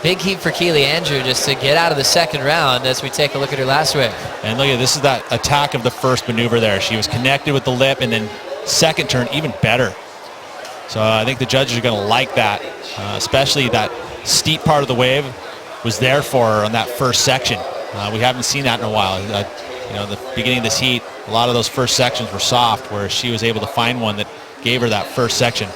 Big heat for Keely Andrew just to get out of the second round as we take a look at her last wave. And look at this, is that attack of the first maneuver there. She was connected with the lip, and then second turn even better. So I think the judges are going to like that, especially that steep part of the wave was there for her on that first section. We haven't seen that in a while. The beginning of this heat, a lot of those first sections were soft, where she was able to find one that gave her that first section.